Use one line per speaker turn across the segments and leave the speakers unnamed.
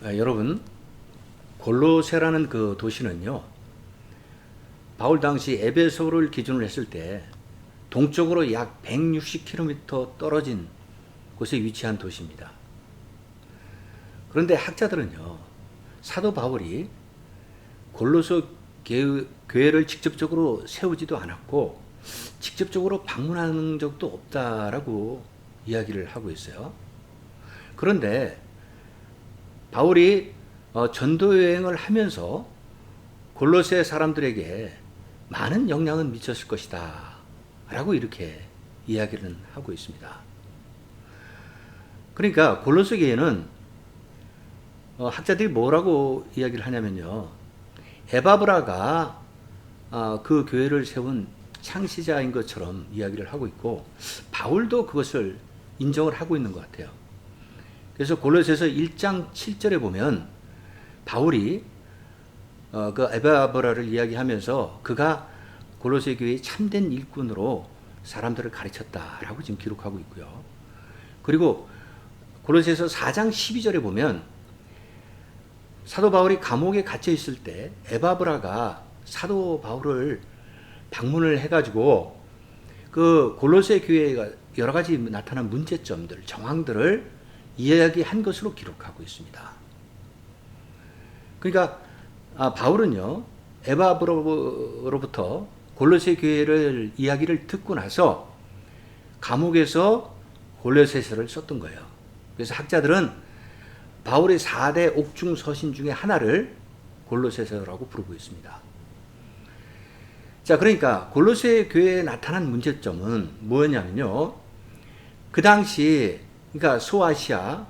여러분, 골로새라는 그 도시는요, 바울 당시 에베소를 기준으로 했을 때 동쪽으로 약 160km 떨어진 곳에 위치한 도시입니다. 그런데 학자들은요, 사도 바울이 골로새 교회를 직접적으로 세우지도 않았고 직접적으로 방문한 적도 없다라고 이야기를 하고 있어요. 그런데 바울이 전도 여행을 하면서 골로새 사람들에게 많은 영향을 미쳤을 것이다 라고 이렇게 이야기를 하고 있습니다. 그러니까 골로새 교회는 학자들이 뭐라고 이야기를 하냐면요, 에바브라가 그 교회를 세운 창시자인 것처럼 이야기를 하고 있고, 바울도 그것을 인정을 하고 있는 것 같아요. 그래서 골로새서 1장 7절에 보면 바울이 그 에바브라를 이야기하면서 그가 골로새 교회의 참된 일꾼으로 사람들을 가르쳤다라고 지금 기록하고 있고요. 그리고 골로새서 4장 12절에 보면 사도 바울이 감옥에 갇혀 있을 때 에바브라가 사도 바울을 방문을 해가지고 그 골로새 교회가 여러 가지 나타난 문제점들, 정황들을 이야기한 것으로 기록하고 있습니다. 그러니까 바울은요, 에바브로부터 골로새 교회를 이야기를 듣고 나서 감옥에서 골로새서를 썼던 거예요. 그래서 학자들은 바울의 4대 옥중 서신 중에 하나를 골로새서라고 부르고 있습니다. 자, 그러니까 골로새 교회에 나타난 문제점은 뭐였냐면요, 그 당시 그러니까 소아시아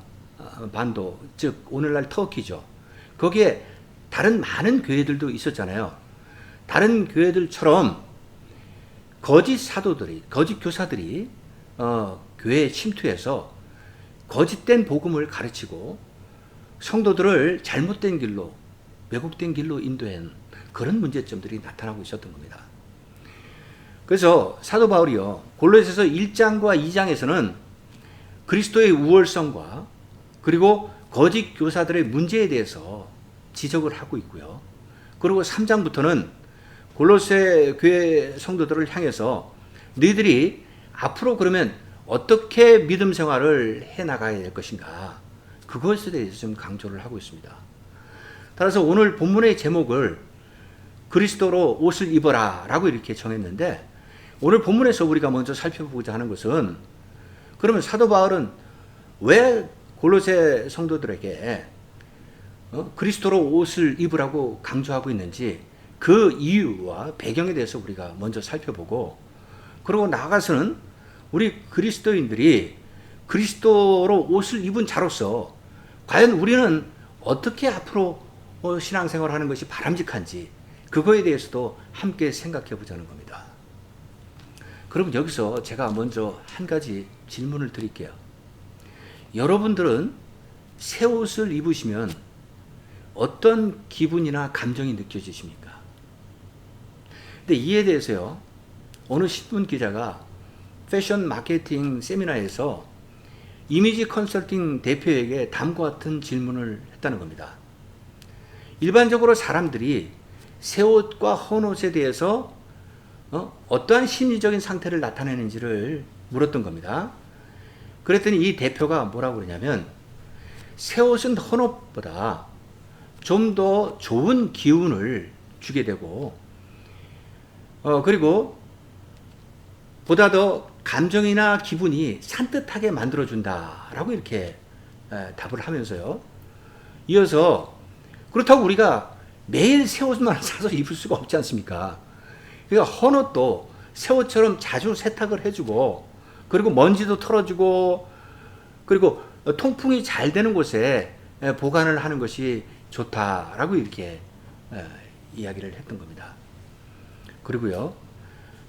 반도, 즉 오늘날 터키죠. 거기에 다른 많은 교회들도 있었잖아요. 다른 교회들처럼 거짓 사도들이, 거짓 교사들이 교회에 침투해서 거짓된 복음을 가르치고 성도들을 잘못된 길로, 왜곡된 길로 인도한 그런 문제점들이 나타나고 있었던 겁니다. 그래서 사도 바울이요, 골로새서 1장과 2장에서는 그리스도의 우월성과 그리고 거짓 교사들의 문제에 대해서 지적을 하고 있고요. 그리고 3장부터는 골로새 교회 성도들을 향해서 너희들이 앞으로 그러면 어떻게 믿음 생활을 해나가야 될 것인가, 그것에 대해서 좀 강조를 하고 있습니다. 따라서 오늘 본문의 제목을 그리스도로 옷을 입어라 라고 이렇게 정했는데, 오늘 본문에서 우리가 먼저 살펴보고자 하는 것은, 그러면 사도 바울은 왜 골로새 성도들에게 그리스도로 옷을 입으라고 강조하고 있는지 그 이유와 배경에 대해서 우리가 먼저 살펴보고, 그리고 나아가서는 우리 그리스도인들이 그리스도로 옷을 입은 자로서 과연 우리는 어떻게 앞으로 신앙생활을 하는 것이 바람직한지, 그거에 대해서도 함께 생각해 보자는 겁니다. 그럼 여기서 제가 먼저 한 가지 질문을 드릴게요. 여러분들은 새 옷을 입으시면 어떤 기분이나 감정이 느껴지십니까? 근데 이에 대해서요, 어느 신문 기자가 패션 마케팅 세미나에서 이미지 컨설팅 대표에게 다음과 같은 질문을 했다는 겁니다. 일반적으로 사람들이 새 옷과 헌 옷에 대해서 어떠한 심리적인 상태를 나타내는지를 물었던 겁니다. 그랬더니 이 대표가 뭐라고 그러냐면, 새 옷은 헌 옷보다 좀 더 좋은 기운을 주게 되고, 그리고 보다 더 감정이나 기분이 산뜻하게 만들어준다라고 이렇게 답을 하면서요, 이어서 그렇다고 우리가 매일 새 옷만 사서 입을 수가 없지 않습니까? 그러니까 헌 옷도 새 옷처럼 자주 세탁을 해주고, 그리고 먼지도 털어주고, 그리고 통풍이 잘 되는 곳에 보관을 하는 것이 좋다라고 이렇게 이야기를 했던 겁니다. 그리고요,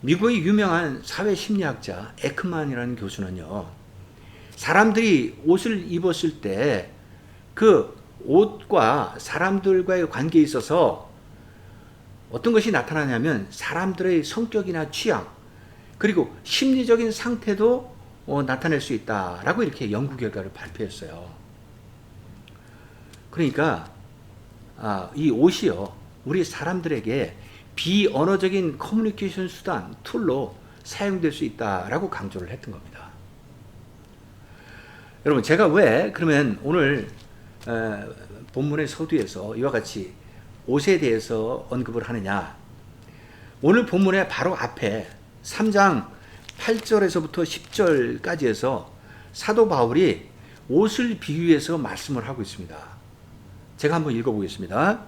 미국의 유명한 사회심리학자 에크만이라는 교수는요, 사람들이 옷을 입었을 때 그 옷과 사람들과의 관계에 있어서 어떤 것이 나타나냐면 사람들의 성격이나 취향, 그리고 심리적인 상태도 나타낼 수 있다라고 이렇게 연구 결과를 발표했어요. 그러니까 이 옷이요, 우리 사람들에게 비언어적인 커뮤니케이션 수단, 툴로 사용될 수 있다라고 강조를 했던 겁니다. 여러분, 제가 왜 그러면 오늘 본문의 서두에서 이와 같이 옷에 대해서 언급을 하느냐? 오늘 본문의 바로 앞에 3장 8절에서부터 10절까지 해서 사도 바울이 옷을 비유해서 말씀을 하고 있습니다. 제가 한번 읽어보겠습니다.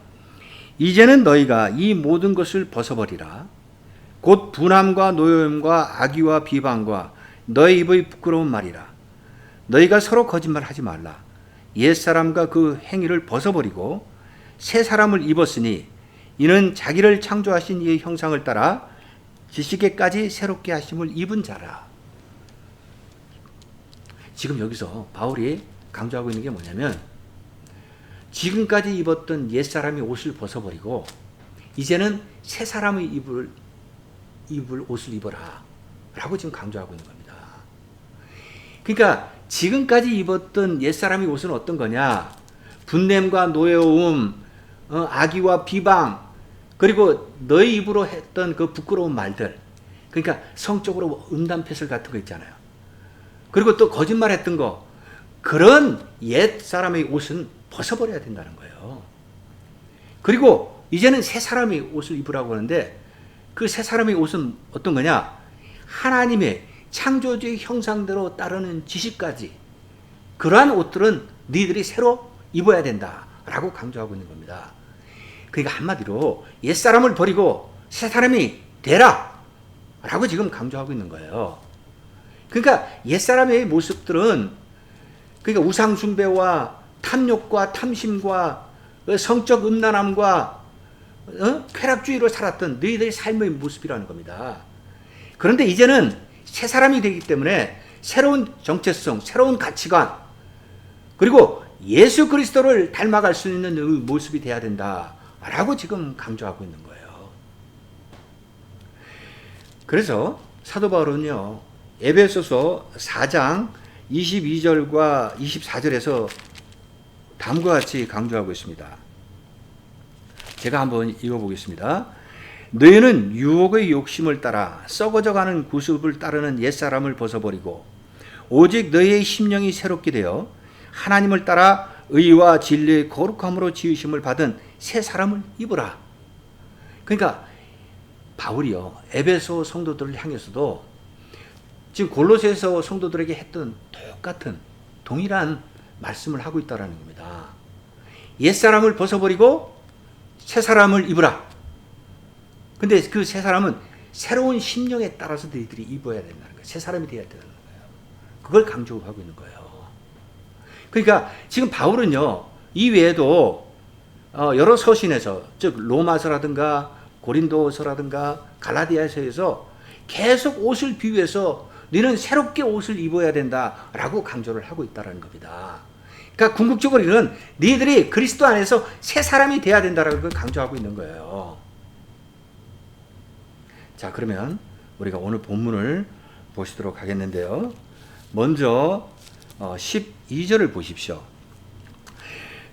이제는 너희가 이 모든 것을 벗어버리라. 곧 분함과 노여움과 악의와 비방과 너희 입의 부끄러운 말이라. 너희가 서로 거짓말하지 말라. 옛사람과 그 행위를 벗어버리고 새 사람을 입었으니 이는 자기를 창조하신 이의 형상을 따라 지식에까지 새롭게 하심을 입은 자라. 지금 여기서 바울이 강조하고 있는 게 뭐냐면, 지금까지 입었던 옛사람의 옷을 벗어버리고 이제는 새 사람의 입을 옷을 입어라 라고 지금 강조하고 있는 겁니다. 그러니까 지금까지 입었던 옛사람의 옷은 어떤 거냐? 분냄과 노여움, 악의와 비방, 그리고 너희 입으로 했던 그 부끄러운 말들, 그러니까 성적으로 음담패설 같은 거 있잖아요. 그리고 또 거짓말했던 거, 그런 옛 사람의 옷은 벗어버려야 된다는 거예요. 그리고 이제는 새 사람의 옷을 입으라고 하는데, 그 새 사람의 옷은 어떤 거냐? 하나님의 창조주의 형상대로 따르는 지식까지, 그러한 옷들은 너희들이 새로 입어야 된다라고 강조하고 있는 겁니다. 그러니까 한마디로 옛사람을 버리고 새 사람이 되라 라고 지금 강조하고 있는 거예요. 그러니까 옛사람의 모습들은, 그러니까 우상숭배와 탐욕과 탐심과 성적 음란함과 쾌락주의로 살았던 너희들의 삶의 모습이라는 겁니다. 그런데 이제는 새 사람이 되기 때문에 새로운 정체성, 새로운 가치관, 그리고 예수 그리스도를 닮아갈 수 있는 모습이 돼야 된다라고 지금 강조하고 있는 거예요. 그래서 사도 바울은요, 에베소서 4장 22절과 24절에서 다음과 같이 강조하고 있습니다. 제가 한번 읽어보겠습니다. 너희는 유혹의 욕심을 따라 썩어져가는 구습을 따르는 옛사람을 벗어버리고 오직 너희의 심령이 새롭게 되어 하나님을 따라 의와 진리의 거룩함으로 지으심을 받은 새 사람을 입으라. 그러니까 바울이요, 에베소 성도들을 향해서도 지금 골로새서 성도들에게 했던 똑같은 동일한 말씀을 하고 있다는 겁니다. 옛사람을 벗어버리고 새 사람을 입으라. 근데 그 새 사람은 새로운 심령에 따라서 너희들이 입어야 된다는 거예요. 새 사람이 되어야 된다는 거예요. 그걸 강조하고 있는 거예요. 그러니까 지금 바울은요, 이 외에도 여러 서신에서, 즉 로마서라든가 고린도서라든가 갈라디아서에서 계속 옷을 비유해서 너는 새롭게 옷을 입어야 된다라고 강조를 하고 있다는 겁니다. 그러니까 궁극적으로 이는 너희들이 그리스도 안에서 새 사람이 돼야 된다라는 걸 강조하고 있는 거예요. 자, 그러면 우리가 오늘 본문을 보시도록 하겠는데요. 먼저 12절을 보십시오.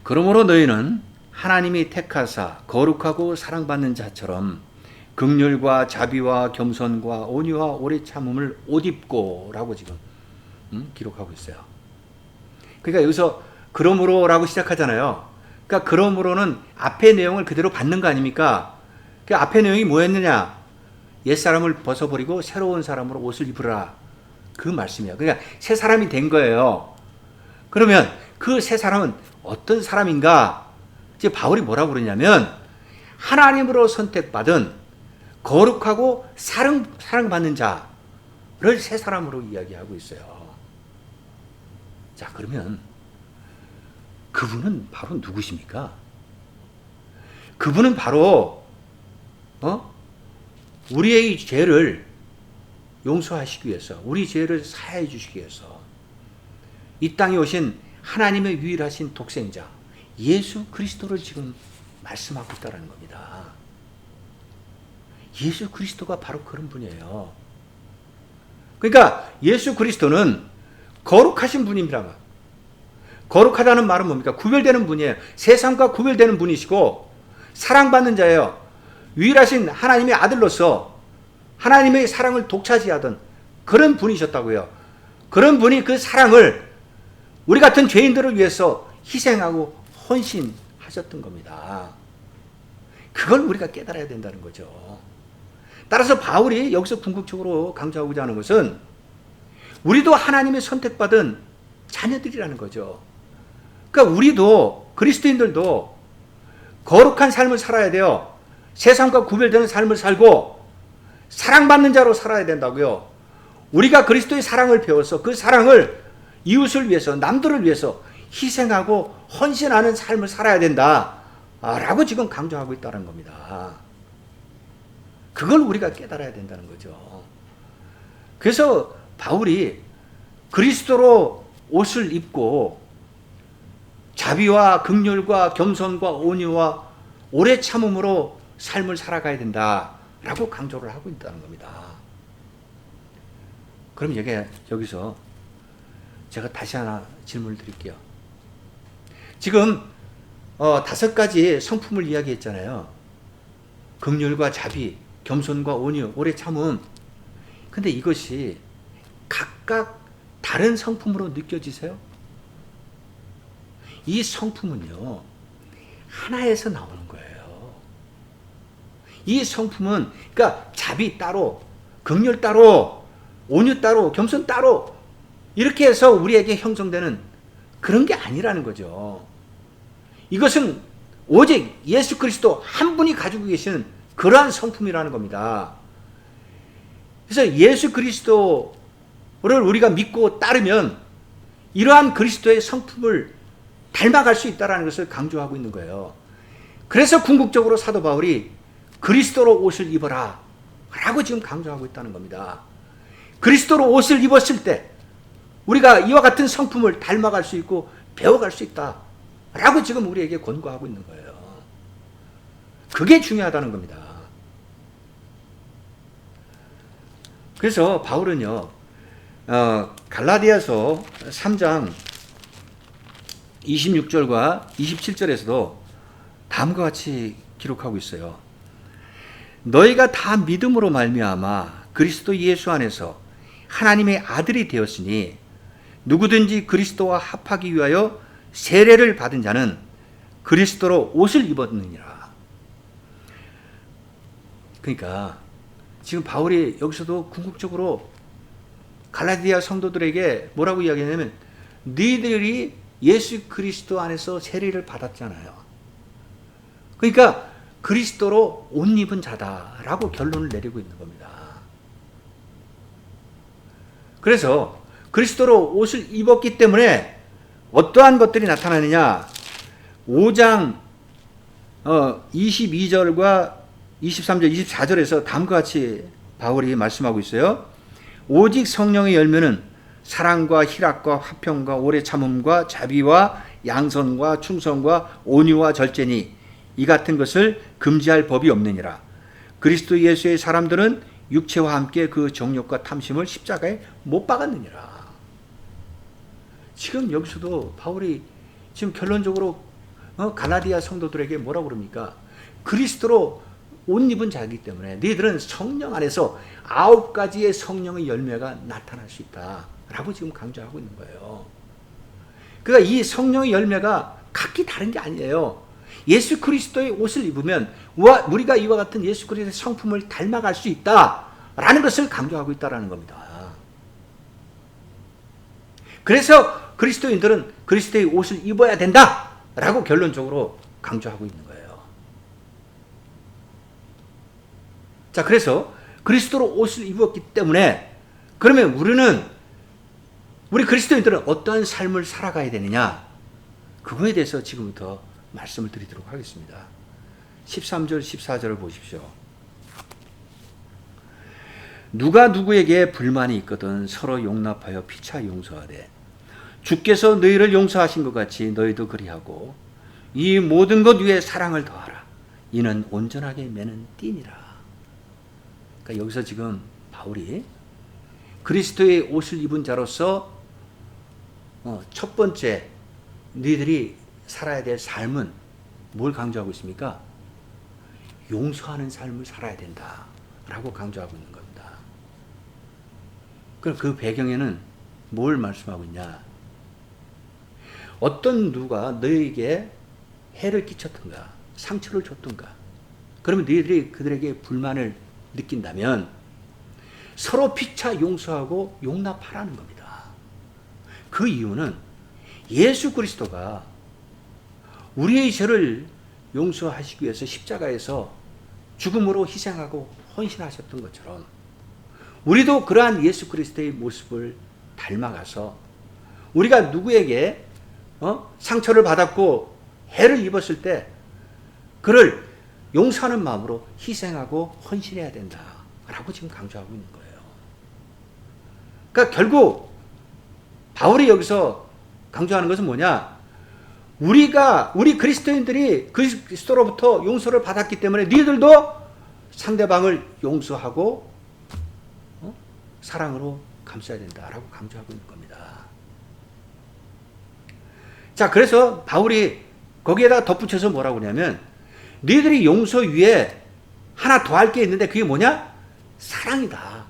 그러므로 너희는 하나님이 택하사 거룩하고 사랑받는 자처럼 긍휼과 자비와 겸손과 온유와 오래 참음을 옷 입고 라고 지금 기록하고 있어요. 그러니까 여기서 그러므로라고 시작하잖아요. 그러니까 그러므로는 앞의 내용을 그대로 받는 거 아닙니까? 그 앞의 내용이 뭐였느냐? 옛사람을 벗어버리고 새로운 사람으로 옷을 입으라. 그 말씀이에요. 그러니까 새 사람이 된 거예요. 그러면 그 새 사람은 어떤 사람인가? 이제 바울이 뭐라고 그러냐면 하나님으로 선택받은 거룩하고 사랑받는 자를 새 사람으로 이야기하고 있어요. 자, 그러면 그분은 바로 누구십니까? 그분은 바로 우리의 죄를 용서하시기 위해서, 우리 죄를 사해 주시기 위해서 이 땅에 오신 하나님의 유일하신 독생자 예수 그리스도를 지금 말씀하고 있다는 겁니다. 예수 그리스도가 바로 그런 분이에요. 그러니까 예수 그리스도는 거룩하신 분입니다. 거룩하다는 말은 뭡니까? 구별되는 분이에요. 세상과 구별되는 분이시고 사랑받는 자예요. 유일하신 하나님의 아들로서 하나님의 사랑을 독차지하던 그런 분이셨다고요. 그런 분이 그 사랑을 우리 같은 죄인들을 위해서 희생하고 헌신하셨던 겁니다. 그걸 우리가 깨달아야 된다는 거죠. 따라서 바울이 여기서 궁극적으로 강조하고자 하는 것은 우리도 하나님의 선택받은 자녀들이라는 거죠. 그러니까 우리도 그리스도인들도 거룩한 삶을 살아야 돼요. 세상과 구별되는 삶을 살고 사랑받는 자로 살아야 된다고요. 우리가 그리스도의 사랑을 배워서 그 사랑을 이웃을 위해서 남들을 위해서 희생하고 헌신하는 삶을 살아야 된다 라고 지금 강조하고 있다는 겁니다. 그걸 우리가 깨달아야 된다는 거죠. 그래서 바울이 그리스도로 옷을 입고 자비와 긍휼과 겸손과 온유와 오래 참음으로 삶을 살아가야 된다라고 강조를 하고 있다는 겁니다. 그럼 여기서 제가 다시 하나 질문을 드릴게요. 지금 5가지 성품을 이야기했잖아요. 긍휼과 자비, 겸손과 온유, 오래 참음. 근데 이것이 각각 다른 성품으로 느껴지세요? 이 성품은요, 하나에서 나오는 거예요. 이 성품은, 그러니까 자비 따로, 긍휼 따로, 온유 따로, 겸손 따로, 이렇게 해서 우리에게 형성되는 그런 게 아니라는 거죠. 이것은 오직 예수 그리스도 한 분이 가지고 계시는 그러한 성품이라는 겁니다. 그래서 예수 그리스도를 우리가 믿고 따르면 이러한 그리스도의 성품을 닮아갈 수 있다는 것을 강조하고 있는 거예요. 그래서 궁극적으로 사도 바울이 그리스도로 옷을 입어라 라고 지금 강조하고 있다는 겁니다. 그리스도로 옷을 입었을 때 우리가 이와 같은 성품을 닮아갈 수 있고 배워갈 수 있다 라고 지금 우리에게 권고하고 있는 거예요. 그게 중요하다는 겁니다. 그래서 바울은요, 갈라디아서 3장 26절과 27절에서도 다음과 같이 기록하고 있어요. 너희가 다 믿음으로 말미암아 그리스도 예수 안에서 하나님의 아들이 되었으니 누구든지 그리스도와 합하기 위하여 세례를 받은 자는 그리스도로 옷을 입었느니라. 그러니까 지금 바울이 여기서도 궁극적으로 갈라디아 성도들에게 뭐라고 이야기하냐면 너희들이 예수 그리스도 안에서 세례를 받았잖아요. 그러니까 그리스도로 옷 입은 자다라고 결론을 내리고 있는 겁니다. 그래서 그리스도로 옷을 입었기 때문에 어떠한 것들이 나타나느냐? 5장 22절과 23절, 24절에서 다음과 같이 바울이 말씀하고 있어요. 오직 성령의 열매는 사랑과 희락과 화평과 오래 참음과 자비와 양선과 충성과 온유와 절제니 이 같은 것을 금지할 법이 없느니라. 그리스도 예수의 사람들은 육체와 함께 그 정욕과 탐심을 십자가에 못 박았느니라. 지금 여기서도 바울이 지금 결론적으로 갈라디아 성도들에게 뭐라고 그럽니까? 그리스도로 옷 입은 자이기 때문에 너희들은 성령 안에서 9가지의 성령의 열매가 나타날 수 있다라고 지금 강조하고 있는 거예요. 그러니까 이 성령의 열매가 각기 다른 게 아니에요. 예수 그리스도의 옷을 입으면 우리가 이와 같은 예수 그리스도의 성품을 닮아갈 수 있다라는 것을 강조하고 있다는 겁니다. 그래서 그리스도인들은 그리스도의 옷을 입어야 된다라고 결론적으로 강조하고 있는 거예요. 자, 그래서 그리스도로 옷을 입었기 때문에 그러면 우리 그리스도인들은 어떠한 삶을 살아가야 되느냐? 그거에 대해서 지금부터 말씀을 드리도록 하겠습니다. 13절, 14절을 보십시오. 누가 누구에게 불만이 있거든 서로 용납하여 피차 용서하되 주께서 너희를 용서하신 것 같이 너희도 그리하고 이 모든 것 위에 사랑을 더하라. 이는 온전하게 매는 띠니라. 그러니까 여기서 지금 바울이 그리스도의 옷을 입은 자로서 첫 번째 너희들이 살아야 될 삶은 뭘 강조하고 있습니까? 용서하는 삶을 살아야 된다 라고 강조하고 있는 겁니다. 그럼 그 배경에는 뭘 말씀하고 있냐? 어떤 누가 너에게 해를 끼쳤던가 상처를 줬던가 그러면 너희들이 그들에게 불만을 느낀다면 서로 피차 용서하고 용납하라는 겁니다. 그 이유는 예수 그리스도가 우리의 죄를 용서하시기 위해서 십자가에서 죽음으로 희생하고 헌신하셨던 것처럼 우리도 그러한 예수 그리스도의 모습을 닮아가서 우리가 누구에게 상처를 받았고 해를 입었을 때 그를 용서하는 마음으로 희생하고 헌신해야 된다라고 지금 강조하고 있는 거예요. 그러니까 결국 바울이 여기서 강조하는 것은 뭐냐? 우리 그리스도인들이 그리스도로부터 용서를 받았기 때문에 너희들도 상대방을 용서하고 사랑으로 감싸야 된다라고 강조하고 있는 겁니다. 자, 그래서 바울이 거기에다 덧붙여서 뭐라고 하냐면 너희들이 용서 위에 하나 더 할 게 있는데 그게 뭐냐? 사랑이다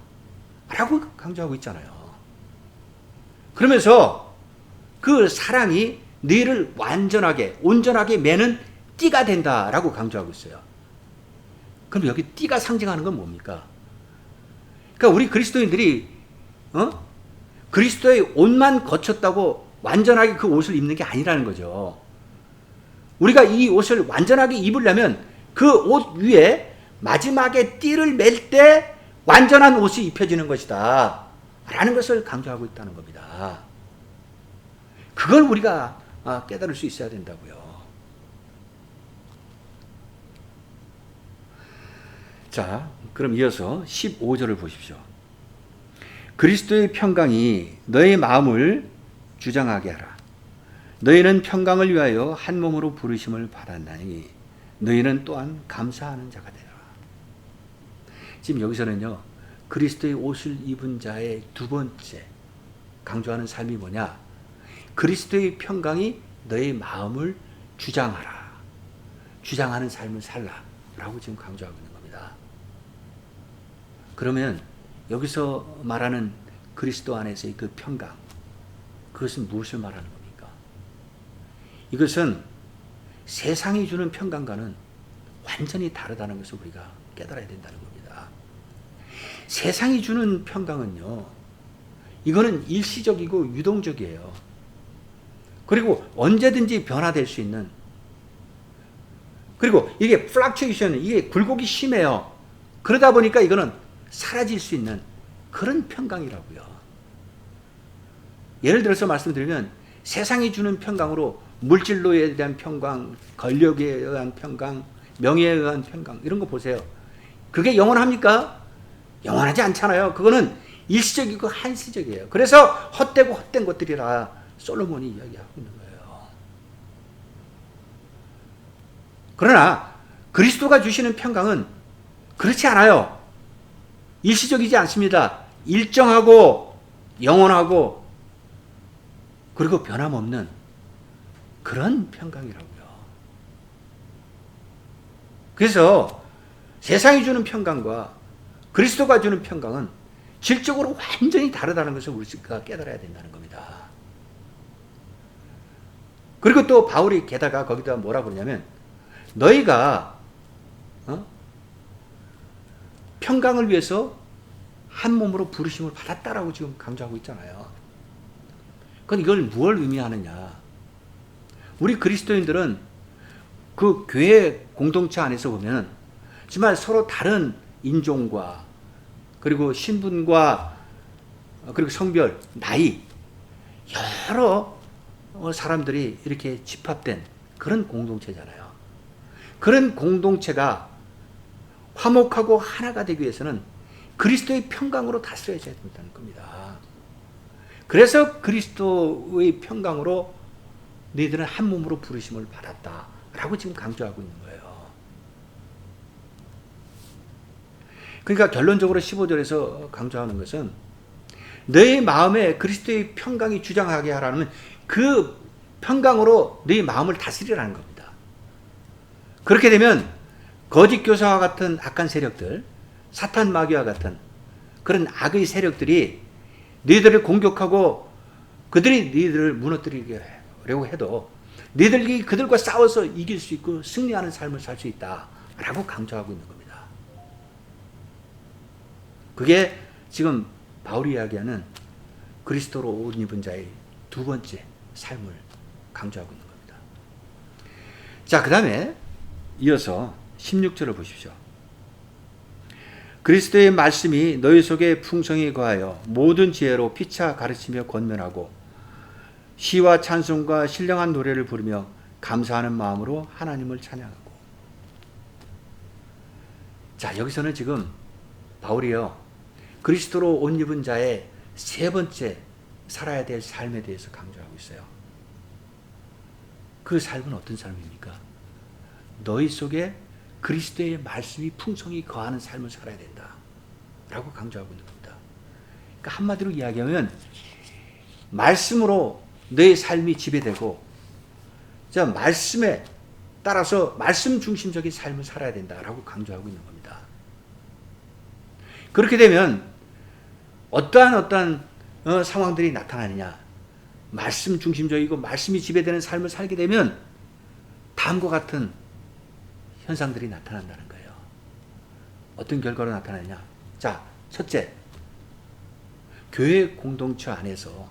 라고 강조하고 있잖아요. 그러면서 그 사랑이 너희를 완전하게 온전하게 매는 띠가 된다라고 강조하고 있어요. 그럼 여기 띠가 상징하는 건 뭡니까? 그러니까 우리 그리스도인들이 그리스도의 옷만 거쳤다고 완전하게 그 옷을 입는 게 아니라는 거죠. 우리가 이 옷을 완전하게 입으려면 그 옷 위에 마지막에 띠를 맬 때 완전한 옷이 입혀지는 것이다 라는 것을 강조하고 있다는 겁니다. 그걸 우리가 깨달을 수 있어야 된다고요. 자, 그럼 이어서 15절을 보십시오. 그리스도의 평강이 너의 마음을 주장하게 하라. 너희는 평강을 위하여 한 몸으로 부르심을 받았나니 너희는 또한 감사하는 자가 되라. 지금 여기서는요, 그리스도의 옷을 입은 자의 두 번째 강조하는 삶이 뭐냐? 그리스도의 평강이 너의 마음을 주장하라. 주장하는 삶을 살라. 라고 지금 강조하고 있는 겁니다. 그러면 여기서 말하는 그리스도 안에서의 그 평강, 그것은 무엇을 말하는 겁니까? 이것은 세상이 주는 평강과는 완전히 다르다는 것을 우리가 깨달아야 된다는 겁니다. 세상이 주는 평강은요, 이거는 일시적이고 유동적이에요. 그리고 언제든지 변화될 수 있는, 그리고 이게 플럭추에이션, 이게 굴곡이 심해요. 그러다 보니까 이거는 사라질 수 있는 그런 평강이라고요. 예를 들어서 말씀드리면 세상이 주는 평강으로 물질로에 대한 평강, 권력에 의한 평강, 명예에 의한 평강, 이런 거 보세요. 그게 영원합니까? 영원하지 않잖아요. 그거는 일시적이고 한시적이에요. 그래서 헛되고 헛된 것들이라 솔로몬이 이야기하고 있는 거예요. 그러나 그리스도가 주시는 평강은 그렇지 않아요. 일시적이지 않습니다. 일정하고 영원하고 그리고 변함없는 그런 평강이라고요. 그래서 세상이 주는 평강과 그리스도가 주는 평강은 질적으로 완전히 다르다는 것을 우리가 깨달아야 된다는 겁니다. 그리고 또 바울이 게다가 거기다 뭐라 그러냐면 너희가 평강을 위해서 한 몸으로 부르심을 받았다라고 지금 강조하고 있잖아요. 그건 이걸 무엇을 의미하느냐? 우리 그리스도인들은 그 교회 공동체 안에서 보면 정말 서로 다른 인종과 그리고 신분과 그리고 성별, 나이 여러 사람들이 이렇게 집합된 그런 공동체잖아요. 그런 공동체가 화목하고 하나가 되기 위해서는 그리스도의 평강으로 다스려져야 된다는 겁니다. 그래서 그리스도의 평강으로 너희들은 한 몸으로 부르심을 받았다라고 지금 강조하고 있는 거예요. 그러니까 결론적으로 15절에서 강조하는 것은 너의 마음에 그리스도의 평강이 주장하게 하라는 그 평강으로 너희 마음을 다스리라는 겁니다. 그렇게 되면 거짓 교사와 같은 악한 세력들, 사탄 마귀와 같은 그런 악의 세력들이 너희들을 공격하고 그들이 너희들을 무너뜨리려고 해도 너희들이 그들과 싸워서 이길 수 있고 승리하는 삶을 살 수 있다라고 강조하고 있는 겁니다. 그게 지금 바울이 이야기하는 그리스도로 옷 입은 자의 두 번째 삶을 강조하고 있는 겁니다. 자, 그 다음에 이어서 16절을 보십시오. 그리스도의 말씀이 너희 속에 풍성히 거하여 모든 지혜로 피차 가르치며 권면하고 시와 찬송과 신령한 노래를 부르며 감사하는 마음으로 하나님을 찬양하고. 자, 여기서는 지금 바울이요, 그리스도로 옷 입은 자의 세 번째 살아야 될 삶에 대해서 강조하고 있어요. 그 삶은 어떤 삶입니까? 너희 속에 그리스도의 말씀이 풍성히 거하는 삶을 살아야 된다 라고 강조하고 있는 겁니다. 그러니까 한마디로 이야기하면 말씀으로 너의 삶이 지배되고 말씀에 따라서 말씀 중심적인 삶을 살아야 된다라고 강조하고 있는 겁니다. 그렇게 되면 어떠한 상황들이 나타나느냐, 말씀 중심적이고 말씀이 지배되는 삶을 살게 되면 다음과 같은 현상들이 나타난다는 거예요. 어떤 결과로 나타나느냐. 자, 첫째, 교회 공동체 안에서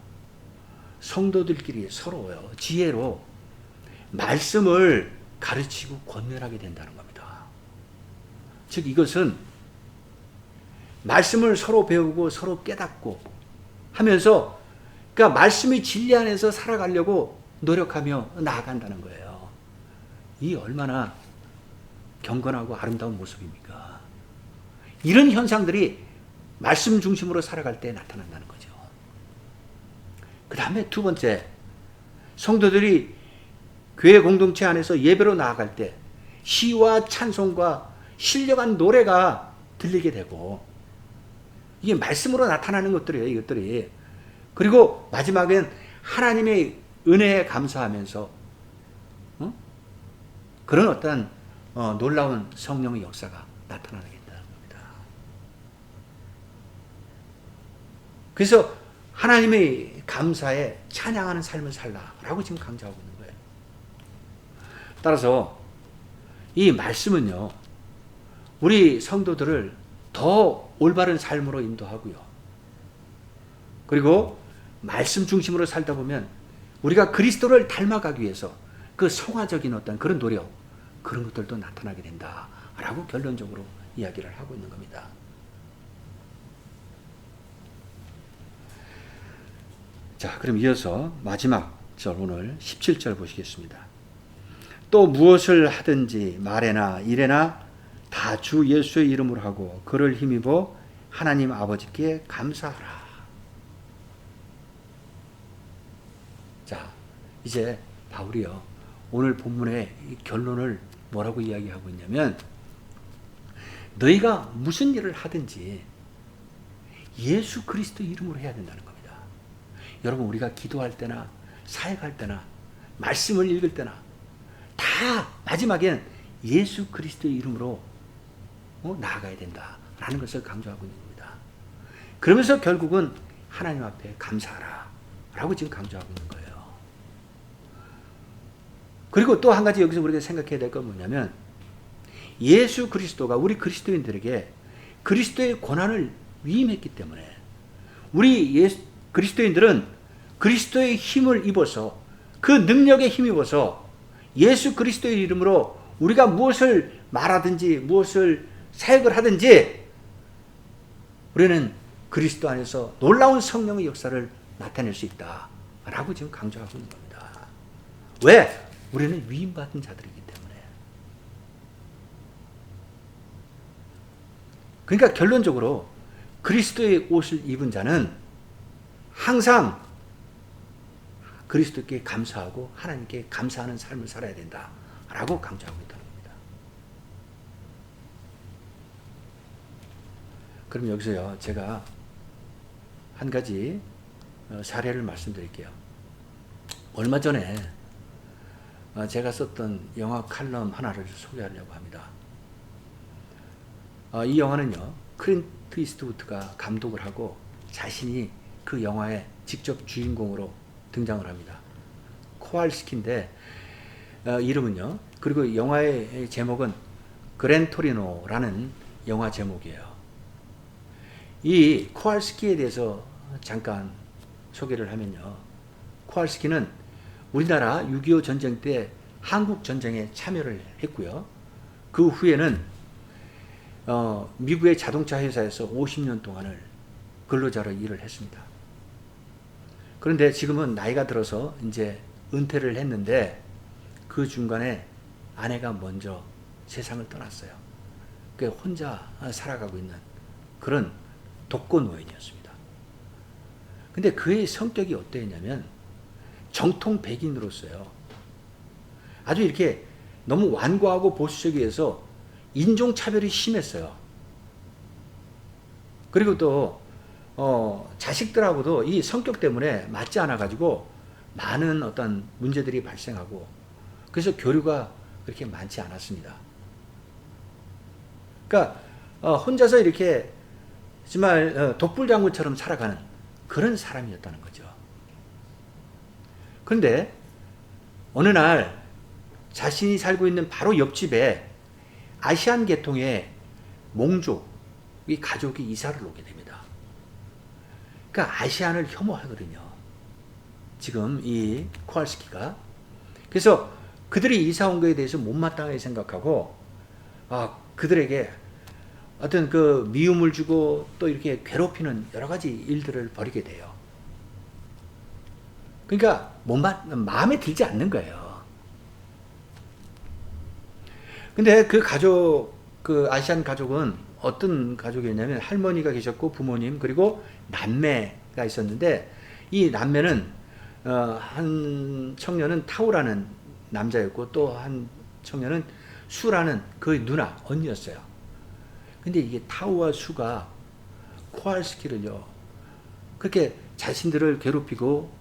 성도들끼리 서로요, 지혜로 말씀을 가르치고 권면하게 된다는 겁니다. 즉 이것은 말씀을 서로 배우고 서로 깨닫고 하면서, 그러니까 말씀의 진리 안에서 살아가려고 노력하며 나아간다는 거예요. 이 얼마나 경건하고 아름다운 모습입니까? 이런 현상들이 말씀 중심으로 살아갈 때 나타난다는 거죠. 그 다음에 두 번째, 성도들이 교회 공동체 안에서 예배로 나아갈 때 시와 찬송과 신령한 노래가 들리게 되고, 이게 말씀으로 나타나는 것들이에요, 이것들이. 그리고 마지막엔 하나님의 은혜에 감사하면서 그런 어떤 놀라운 성령의 역사가 나타나게 된다는 겁니다. 그래서 하나님의 감사에 찬양하는 삶을 살라라고 지금 강조하고 있는 거예요. 따라서 이 말씀은요, 우리 성도들을 더 올바른 삶으로 인도하고요. 그리고 말씀 중심으로 살다 보면 우리가 그리스도를 닮아가기 위해서 그 성화적인 어떤 그런 노력, 그런 것들도 나타나게 된다라고 결론적으로 이야기를 하고 있는 겁니다. 자, 그럼 이어서 마지막 절 오늘 17절 보시겠습니다. 또 무엇을 하든지 말에나 일에나 다 주 예수의 이름으로 하고 그를 힘입어 하나님 아버지께 감사하라. 자, 이제 바울이요, 오늘 본문의 결론을 뭐라고 이야기하고 있냐면, 너희가 무슨 일을 하든지 예수 그리스도 이름으로 해야 된다는 겁니다. 여러분, 우리가 기도할 때나 사역할 때나 말씀을 읽을 때나 다 마지막엔 예수 그리스도의 이름으로 나아가야 된다라는 것을 강조하고 있는 겁니다. 그러면서 결국은 하나님 앞에 감사하라 라고 지금 강조하고 있는 거예요. 그리고 또 한 가지 여기서 우리가 생각해야 될 건 뭐냐면, 예수 그리스도가 우리 그리스도인들에게 그리스도의 권한을 위임했기 때문에 우리 그리스도인들은 그리스도의 힘을 입어서, 그 능력에 힘입어서 예수 그리스도의 이름으로 우리가 무엇을 말하든지 무엇을 사역을 하든지 우리는 그리스도 안에서 놀라운 성령의 역사를 나타낼 수 있다라고 지금 강조하고 있는 겁니다. 왜? 우리는 위임받은 자들이기 때문에. 그러니까 결론적으로 그리스도의 옷을 입은 자는 항상 그리스도께 감사하고 하나님께 감사하는 삶을 살아야 된다라고 강조하고 있다는 겁니다. 그럼 여기서요, 제가 한 가지 사례를 말씀드릴게요. 얼마 전에 제가 썼던 영화 칼럼 하나를 소개하려고 합니다. 이 영화는요, 클린트 이스트우드가 감독을 하고 자신이 그 영화의 직접 주인공으로 등장을 합니다. 코왈스키인데 이름은요, 그리고 영화의 제목은 그랜 토리노라는 영화 제목이에요. 이 코왈스키에 대해서 잠깐 소개를 하면요, 코왈스키는 우리나라 6.25 전쟁 때 한국 전쟁에 참여를 했고요. 그 후에는 미국의 자동차 회사에서 50년 동안을 근로자로 일을 했습니다. 그런데 지금은 나이가 들어서 이제 은퇴를 했는데 그 중간에 아내가 먼저 세상을 떠났어요. 그러니까 혼자 살아가고 있는 그런 독거 노인이었습니다. 근데 그의 성격이 어땠냐면 정통 백인으로서요, 아주 이렇게 너무 완고하고 보수적이어서 인종차별이 심했어요. 그리고 또 자식들하고도 이 성격 때문에 맞지 않아 가지고 많은 어떤 문제들이 발생하고, 그래서 교류가 그렇게 많지 않았습니다. 그러니까 혼자서 이렇게 정말 독불장군처럼 살아가는 그런 사람이었다는 거죠. 그런데 어느 날 자신이 살고 있는 바로 옆집에 아시안 계통의 몽족, 이 가족이 이사를 오게 됩니다. 그러니까 아시안을 혐오하거든요, 지금 이 코왈스키가. 그래서 그들이 이사 온 거에 대해서 못마땅하게 생각하고 그들에게 어떤 그 미움을 주고 또 이렇게 괴롭히는 여러 가지 일들을 벌이게 돼요. 그러니까 마음에 들지 않는 거예요. 근데 그 가족, 그 아시안 가족은 어떤 가족이었냐면 할머니가 계셨고 부모님 그리고 남매가 있었는데, 이 남매는 한 청년은 타우라는 남자였고 또 한 청년은 수라는 그 누나, 언니였어요. 근데 이게 타우와 수가 코왈스키를요, 그렇게 자신들을 괴롭히고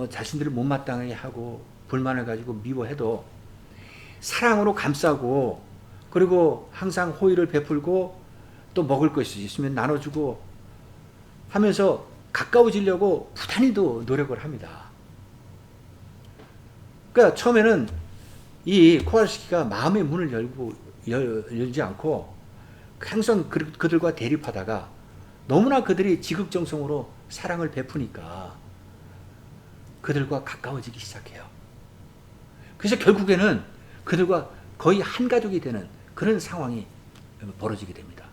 자신들을 못마땅하게 하고 불만을 가지고 미워해도 사랑으로 감싸고, 그리고 항상 호의를 베풀고 또 먹을 것이 있으면 나눠주고 하면서 가까워지려고 부단히도 노력을 합니다. 그러니까 처음에는 이 코왈스키가 마음의 문을 열지 않고 항상 그들과 대립하다가 너무나 그들이 지극정성으로 사랑을 베푸니까 그들과 가까워지기 시작해요. 그래서 결국에는 그들과 거의 한 가족이 되는 그런 상황이 벌어지게 됩니다.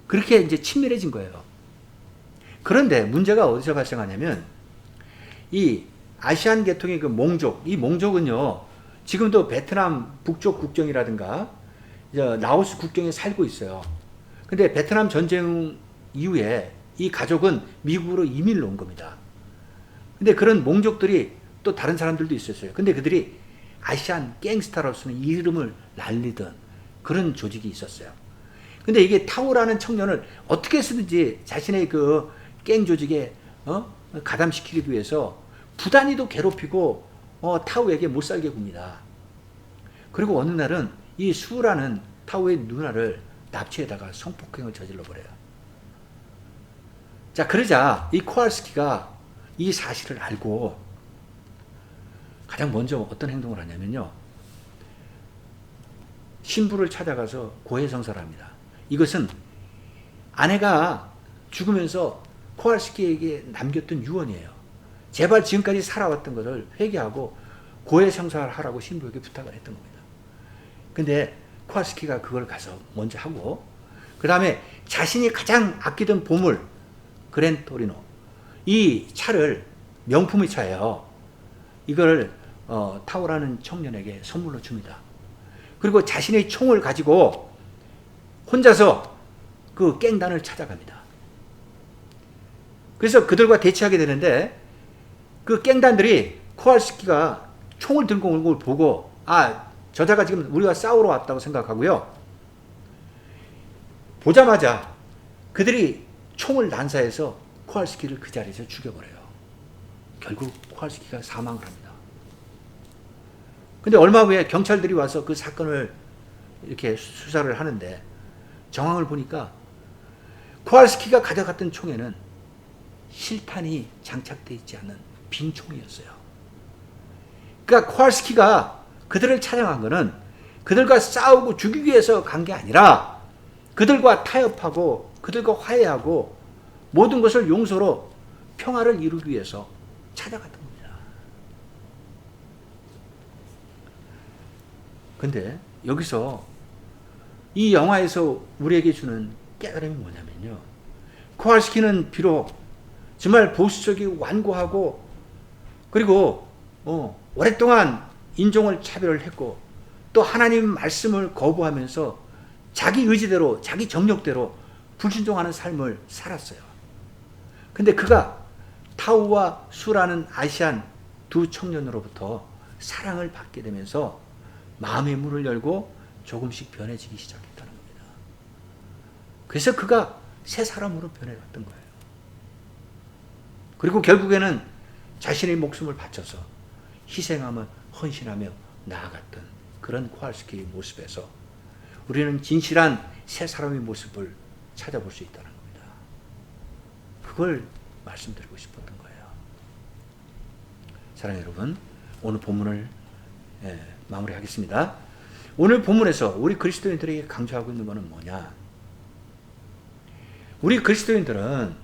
그렇게 이제 친밀해진 거예요. 그런데 문제가 어디서 발생하냐면, 이 아시안 계통의 그 몽족, 이 몽족은요, 지금도 베트남 북쪽 국경이라든가 라오스 국경에 살고 있어요. 근데 베트남 전쟁 이후에 이 가족은 미국으로 이민을 온 겁니다. 근데 그런 몽족들이 또 다른 사람들도 있었어요. 근데 그들이 아시안 갱스타로서는 이름을 날리던 그런 조직이 있었어요. 근데 이게 타오라는 청년을 어떻게 해서든지 자신의 그 갱 조직에 가담시키기 위해서 부단히도 괴롭히고 타오에게 못 살게 굽니다. 그리고 어느 날은 이 수라는 타오의 누나를 납치해다가 성폭행을 저질러 버려요. 자, 그러자 이 코왈스키가 이 사실을 알고 가장 먼저 어떤 행동을 하냐면요, 신부를 찾아가서 고해성사를 합니다. 이것은 아내가 죽으면서 코왈스키에게 남겼던 유언이에요. 제발 지금까지 살아왔던 것을 회개하고 고해성사를 하라고 신부에게 부탁을 했던 겁니다. 근데 코왈스키가 그걸 가서 먼저 하고, 그 다음에 자신이 가장 아끼던 보물 그랜 토리노, 이 차를, 명품의 차예요, 이걸 타오라는 청년에게 선물로 줍니다. 그리고 자신의 총을 가지고 혼자서 그 갱단을 찾아갑니다. 그래서 그들과 대치하게 되는데, 그 갱단들이 코왈스키가 총을 들고 온 걸 보고 저자가 지금 우리가 싸우러 왔다고 생각하고요, 보자마자 그들이 총을 난사해서 코왈스키를 그 자리에서 죽여버려요. 결국 코왈스키가 사망을 합니다. 근데 얼마 후에 경찰들이 와서 그 사건을 이렇게 수사를 하는데 정황을 보니까 코왈스키가 가져갔던 총에는 실탄이 장착되어 있지 않은 빈 총이었어요. 그러니까 코왈스키가 그들을 찾아간 것은 그들과 싸우고 죽이기 위해서 간 게 아니라 그들과 타협하고 그들과 화해하고 모든 것을 용서로 평화를 이루기 위해서 찾아갔던 겁니다. 근데 여기서 이 영화에서 우리에게 주는 깨달음이 뭐냐면요. 코왈스키는 비록 정말 보수적이고 완고하고 그리고 오랫동안 인종을 차별을 했고 또 하나님 말씀을 거부하면서 자기 의지대로 자기 정력대로 불순종하는 삶을 살았어요. 근데 그가 타우와 수라는 아시안 두 청년으로부터 사랑을 받게 되면서 마음의 문을 열고 조금씩 변해지기 시작했다는 겁니다. 그래서 그가 새 사람으로 변해갔던 거예요. 그리고 결국에는 자신의 목숨을 바쳐서 희생하며 헌신하며 나아갔던 그런 코왈스키의 모습에서 우리는 진실한 새 사람의 모습을 찾아볼 수 있다는 겁니다. 그걸 말씀드리고 싶었던 거예요. 사랑하는 여러분, 오늘 본문을 마무리하겠습니다. 오늘 본문에서 우리 그리스도인들에게 강조하고 있는 것은 뭐냐? 우리 그리스도인들은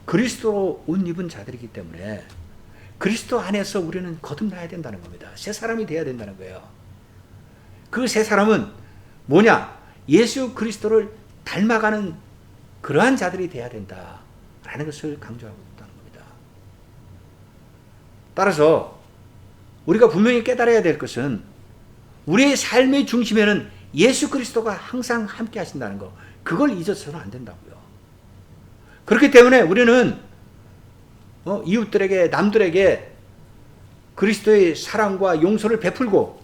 그리스도로 옷 입은 자들이기 때문에 그리스도 안에서 우리는 거듭나야 된다는 겁니다. 새 사람이 되어야 된다는 거예요. 그 새 사람은 뭐냐? 예수 그리스도를 닮아가는 그러한 자들이 되어야 된다라는 것을 강조하고 있다는 겁니다. 따라서 우리가 분명히 깨달아야 될 것은 우리의 삶의 중심에는 예수 그리스도가 항상 함께 하신다는 것, 그걸 잊어서는 안 된다고요. 그렇기 때문에 우리는 이웃들에게, 남들에게 그리스도의 사랑과 용서를 베풀고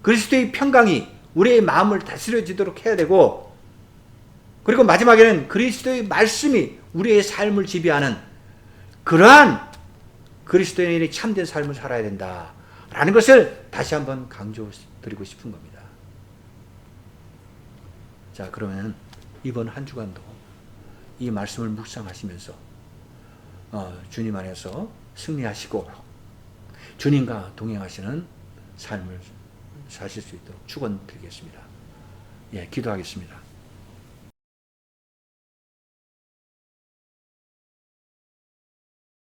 그리스도의 평강이 우리의 마음을 다스려지도록 해야 되고, 그리고 마지막에는 그리스도의 말씀이 우리의 삶을 지배하는 그러한 그리스도인이 참된 삶을 살아야 된다라는 것을 다시 한번 강조드리고 싶은 겁니다. 자, 그러면 이번 한 주간도 이 말씀을 묵상하시면서 주님 안에서 승리하시고 주님과 동행하시는 삶을 사실 수 있도록 축원드리겠습니다. 예, 기도하겠습니다.